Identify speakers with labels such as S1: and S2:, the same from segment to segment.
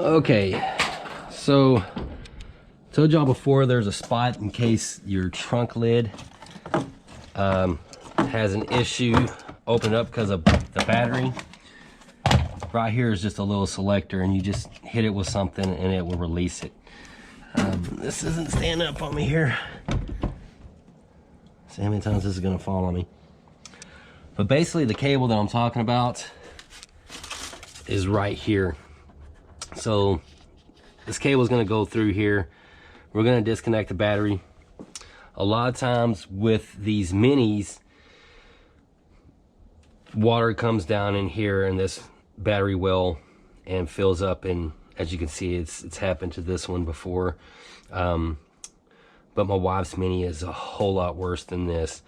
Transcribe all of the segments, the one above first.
S1: Okay, so told y'all before there's a spot in case your trunk lid has an issue open up because of the battery. Right here is just a little selector, and you just hit it with something and it will release it. This isn't standing up on me here. See how many times this is gonna fall on me. But basically the cable that I'm talking about is right here. So this cable is gonna go through here. We're gonna disconnect the battery. A lot of times with these minis, water comes down in here in this battery well and fills up, and as you can see, it's happened to this one before. But my wife's mini is a whole lot worse than this.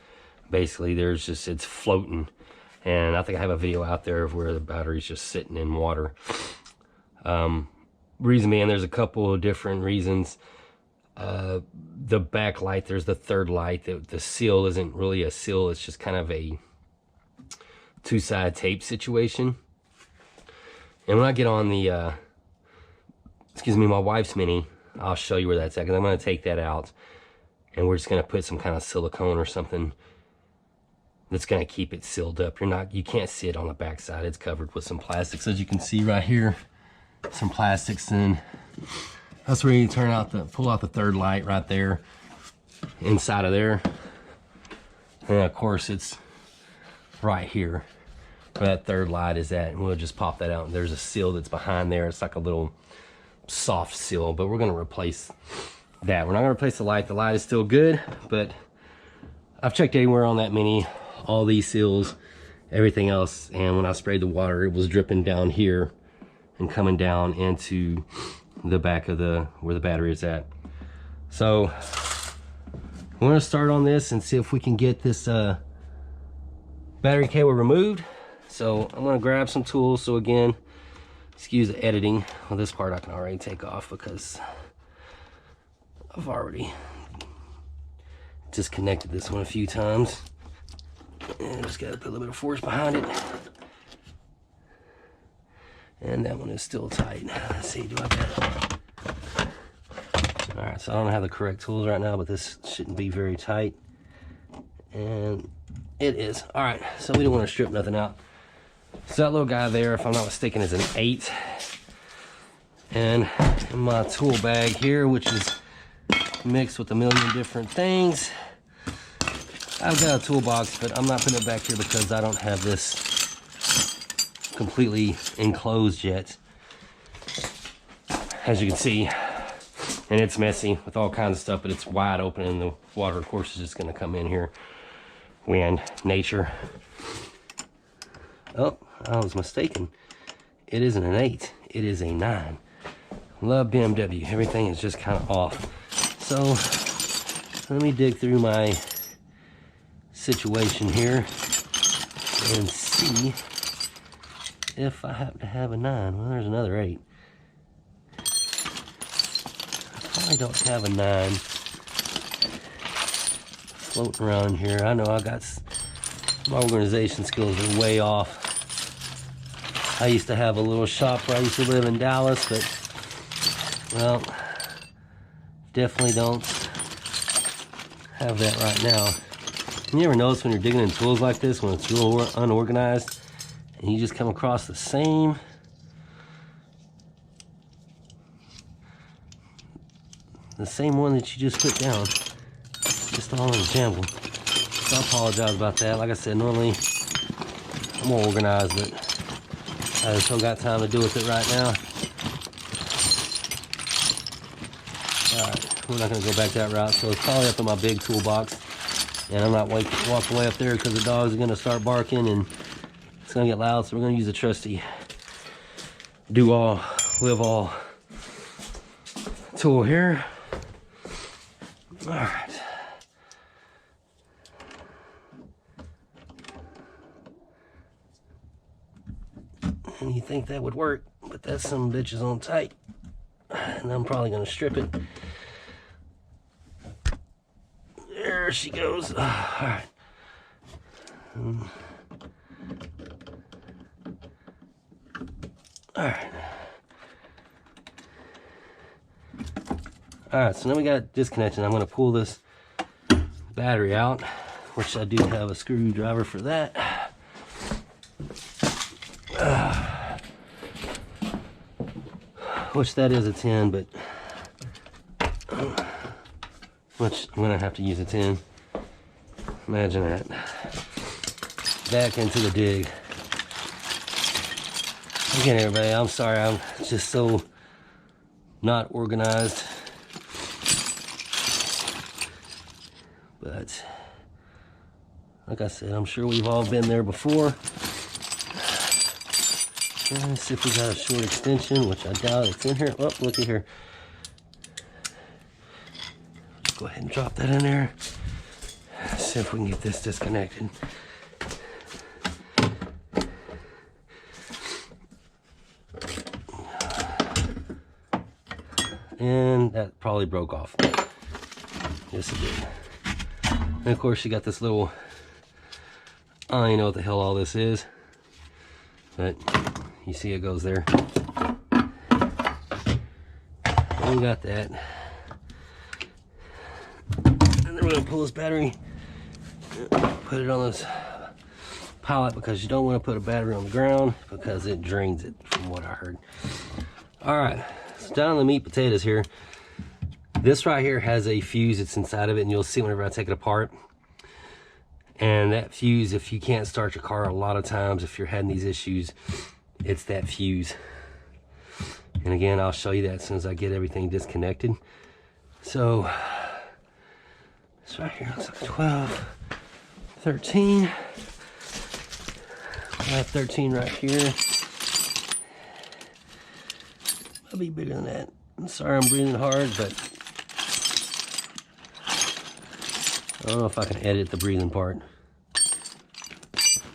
S1: Basically, it's floating, and I think I have a video out there of where the battery's just sitting in water. Reason being, there's a couple of different reasons. The backlight, there's the third light. The seal isn't really a seal, it's just kind of a two-side tape situation. And when I get on the my wife's mini, I'll show you where that's at, because I'm going to take that out and we're just going to put some kind of silicone or something that's going to keep it sealed up. You can't see it on the back side. It's covered with some plastics, as you can see right here. Some plastics, and that's where you pull out the third light right there, inside of there. And of course it's right here where that third light is at, and we'll just pop that out. And there's a seal that's behind there. It's like a little soft seal, but we're going to replace that. We're not going to replace the light. The light is still good, but I've checked everywhere on that mini, all these seals, everything else, and when I sprayed the water, it was dripping down here and coming down into the back of where the battery is at. So we're going to start on this and see if we can get this battery cable removed. So I'm going to grab some tools. So again, excuse the editing. Well, this part I can already take off because I've already disconnected this one a few times. And just got to put a little bit of force behind it. And that one is still tight. Let's see, do I got it? All right, so I don't have the correct tools right now, but this shouldn't be very tight. And it is. All right, so we don't want to strip nothing out. So that little guy there, if I'm not mistaken, is an 8. And in my tool bag here, which is mixed with a million different things, I've got a toolbox, but I'm not putting it back here because I don't have this completely enclosed yet, as you can see. And it's messy with all kinds of stuff, but it's wide open, and the water, of course, is just going to come in here. Wind, nature. Oh, I was mistaken. It isn't an 8. It is a 9. Love BMW. Everything is just kind of off. So let me dig through my situation here and see if I happen to have a 9. Well, there's another 8. I don't have a 9 floating around here. I know I got my organization skills are way off. I used to have a little shop where I used to live in Dallas, but well, definitely don't have that right now. You ever notice when you're digging in tools like this, when it's real unorganized, and you just come across the same one that you just put down, just all in a jumble. So I apologize about that. Like I said, normally I'm more organized, but I just don't got time to do with it right now. Alright, we're not going to go back that route, so it's probably up in my big toolbox, and I'm not walking way up there because the dogs are going to start barking and it's going to get loud, so we're going to use a trusty do all, live all tool here. All right. And you think that would work, but that some bitch is on tight, and I'm probably going to strip it. There she goes. All right. All right. All right, so now we got it disconnected. I'm going to pull this battery out, which I do have a screwdriver for that. Which that is a 10, but which I'm going to have to use a 10. Imagine that. Back into the dig. Again, everybody, I'm sorry. I'm just so not organized. But like I said, I'm sure we've all been there before. Let's see if we got a short extension, which I doubt it's in here. Oh, looky here. Just go ahead and drop that in there. Let's see if we can get this disconnected. And that probably broke off. Yes, it did. And of course, you got this little, I don't even know what the hell all this is, but you see it goes there. And we got that. And then we're gonna pull this battery, put it on this pallet, because you don't want to put a battery on the ground because it drains it, from what I heard. All right, so down on the meat potatoes here. This right here has a fuse that's inside of it, and you'll see whenever I take it apart. And that fuse, if you can't start your car, a lot of times, if you're having these issues, it's that fuse. And again, I'll show you that as soon as I get everything disconnected. So, this right here looks like 12, 13. I have 13 right here. I'll be bigger than that. I'm sorry I'm breathing hard, but I don't know if I can edit the breathing part.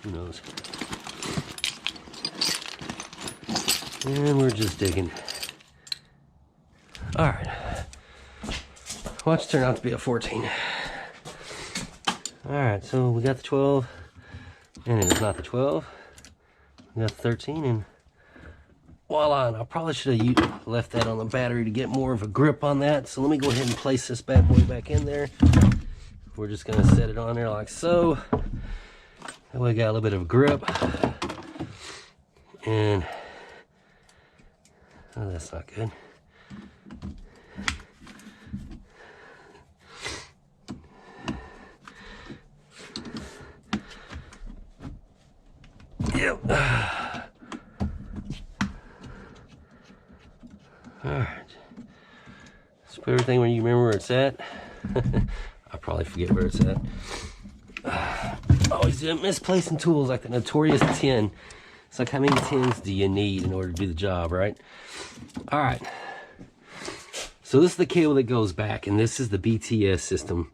S1: Who knows? And we're just digging. All right. Watch turn out to be a 14. All right, so we got the 12, and it's not the 12. We got the 13, and voila. And I probably should have left that on the battery to get more of a grip on that. So let me go ahead and place this bad boy back in there. We're just gonna set it on there like so. That way we got a little bit of grip. And oh, that's not good. Yep. All right. Let's put everything where you remember where it's at. I probably forget where it's at. Always misplacing tools like the notorious 10. It's like, how many 10s do you need in order to do the job, right? All right. So this is the cable that goes back, and this is the BTS system.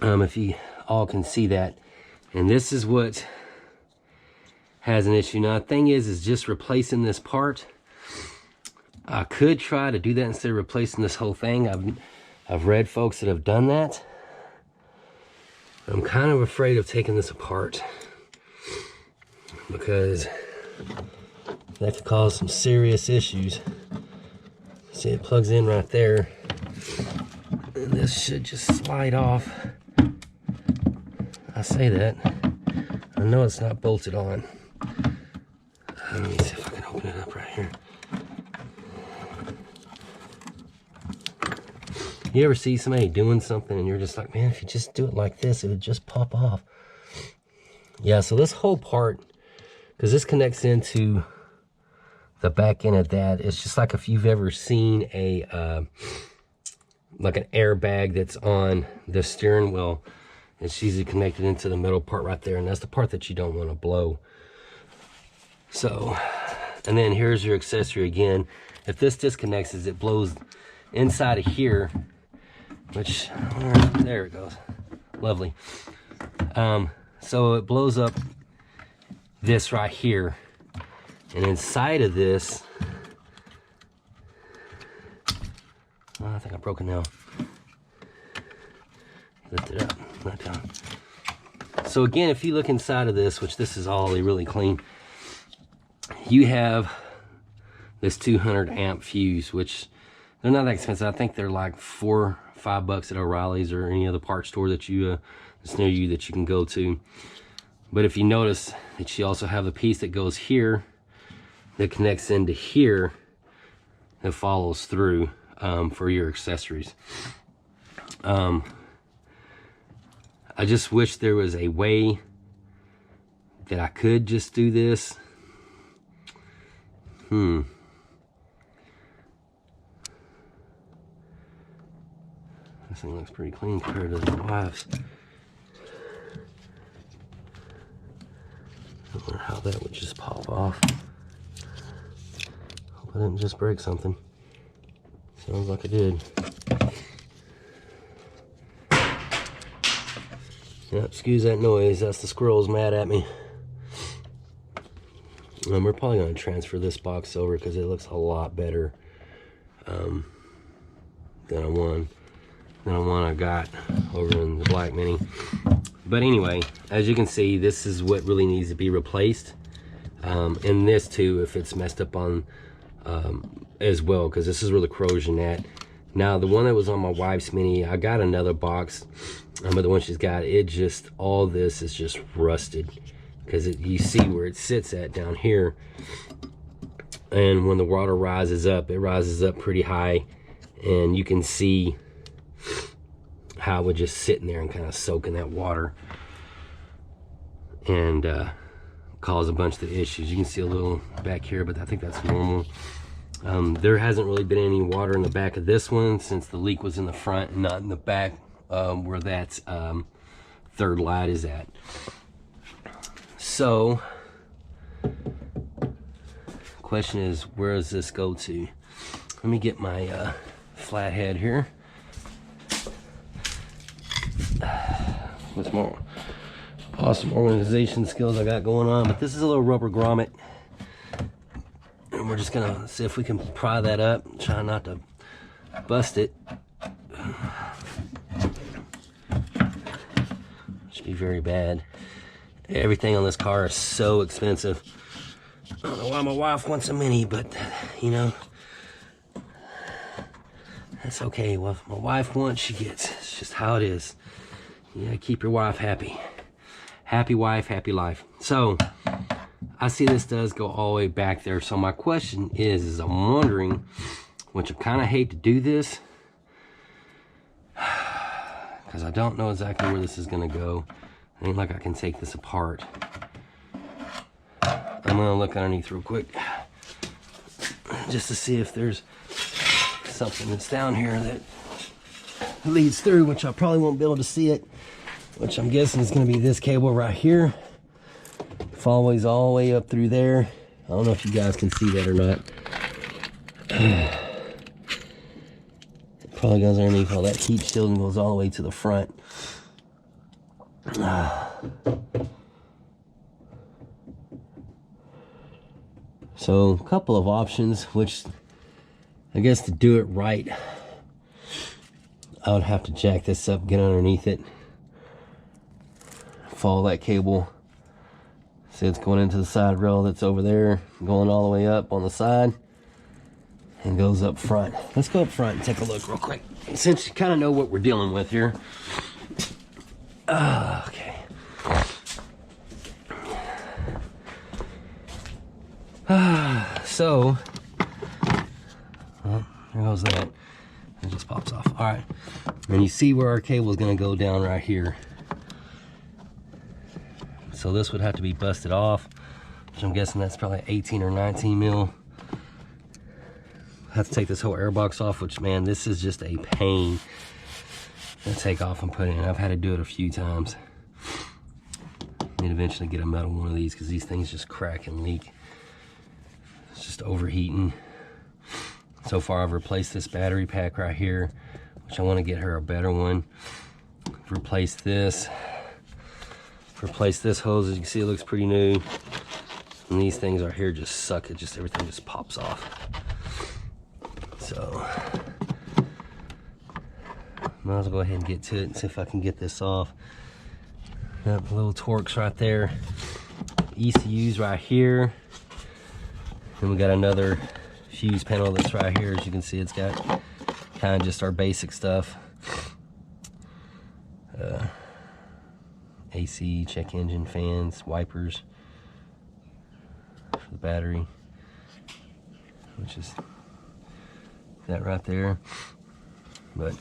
S1: If you all can see that. And this is what has an issue. Now, the thing is just replacing this part. I could try to do that instead of replacing this whole thing. I've read folks that have done that. I'm kind of afraid of taking this apart because that could cause some serious issues. See, it plugs in right there, and this should just slide off. I say that. I know it's not bolted on. Let me see if I can open it up right here. You ever see somebody doing something and you're just like, man, if you just do it like this, it would just pop off. Yeah, so this whole part, because this connects into the back end of that, it's just like if you've ever seen a, like an airbag that's on the steering wheel. It's easily connected into the metal part right there, and that's the part that you don't want to blow. So, and then here's your accessory again. If this disconnects, it blows inside of here, which, there it goes. Lovely. So it blows up this right here, and inside of this, oh, I think I broke it now. Lift it up, not down. So again, if you look inside of this, which this is all really clean, you have this 200 amp fuse, which They're not that expensive. I think they're like $4-5 at O'Reilly's or any other parts store that you that's near you that you can go to. But if you notice that you also have a piece that goes here that connects into here that follows through for your accessories. I just wish there was a way that I could just do this. This thing looks pretty clean compared to the wife's. I wonder how that would just pop off. Hope I didn't just break something. Sounds like I did. Yep, excuse that noise. That's the squirrels mad at me. We're probably going to transfer this box over because it looks a lot better than the one I got over in the Black Mini. But anyway, as you can see, this is what really needs to be replaced. And this too, if it's messed up on as well, because this is where the corrosion at. Now, the one that was on my wife's Mini, I got another box, but the one she's got, it just, all this is just rusted. Because you see where it sits at down here, and when the water rises up, it rises up pretty high, and you can see how it would just sit in there and kind of soak in that water and cause a bunch of issues. You can see a little back here, but I think that's normal. There hasn't really been any water in the back of this one since the leak was in the front and not in the back where that third light is at. So, question is, where does this go to? Let me get my flathead here. What's more awesome organization skills I got going on, but this is a little rubber grommet, and we're just gonna see if we can pry that up. Try not to bust it. Should be very bad. Everything on this car is so expensive. I don't know why my wife wants a Mini, but you know, that's okay. Well, if my wife wants, she gets. It's just how it is. You gotta keep your wife happy. Happy wife, happy life. So, I see this does go all the way back there. So my question is I'm wondering, which I kind of hate to do this, because I don't know exactly where this is gonna go. It ain't like I can take this apart. I'm gonna look underneath real quick just to see if there's something that's down here that leads through, which I probably won't be able to see it, which I'm guessing is gonna be this cable right here. Follows all the way up through there. I don't know if you guys can see that or not. It probably goes underneath all that heat shield and goes all the way to the front. So a couple of options, which I guess to do it right, I would have to jack this up, get underneath it, follow that cable. See, it's going into the side rail that's over there, going all the way up on the side, and goes up front. Let's go up front and take a look real quick, since you kind of know what we're dealing with here. Okay. So, well, there goes that. It just pops off. All right. And you see where our cable is going to go down right here. So this would have to be busted off, which I'm guessing that's probably 18 or 19 mil. I have to take this whole air box off, which, man, this is just a pain to take off and put in. I've had to do it a few times. And eventually get a metal one of these, because these things just crack and leak. It's just overheating. So far I've replaced this battery pack right here, which I want to get her a better one. Replace this. Replace this hose. As you can see, it looks pretty new. And these things right here just suck. It just, everything just pops off. So might as well go ahead and get to it and see if I can get this off. Got little Torx right there. ECUs right here. And we got another fuse panel that's right here. As you can see, it's got kind of just our basic stuff. AC, check engine, fans, wipers for the battery, which is that right there. But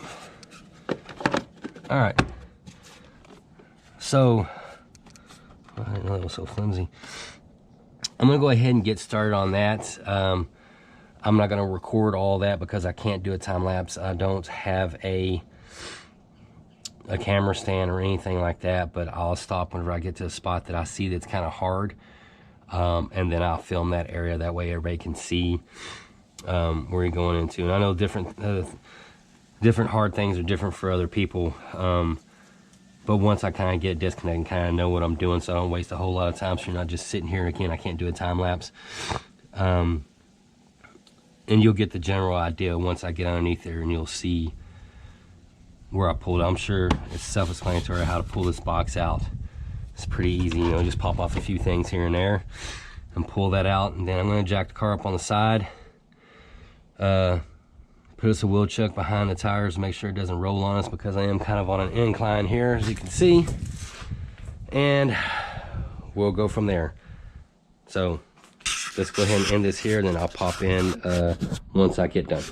S1: all right, so I didn't know that was so flimsy. I'm gonna go ahead and get started on that. I'm not gonna record all that because I can't do a time lapse. I don't have a camera stand or anything like that, but I'll stop whenever I get to a spot that I see that's kind of hard, and then I'll film that area. That way everybody can see where you're going into. And I know different hard things are different for other people, but once I kind of get disconnected and kind of know what I'm doing, so I don't waste a whole lot of time, so you're not just sitting here. Again, I can't do a time lapse, and you'll get the general idea once I get underneath there, and you'll see where I pulled it. I'm sure it's self-explanatory how to pull this box out. It's pretty easy, you know, just pop off a few things here and there and pull that out. And then I'm going to jack the car up on the side, put us a wheel chuck behind the tires to make sure it doesn't roll on us, because I am kind of on an incline here, as you can see, and we'll go from there. So let's go ahead and end this here, and then I'll pop in once I get done.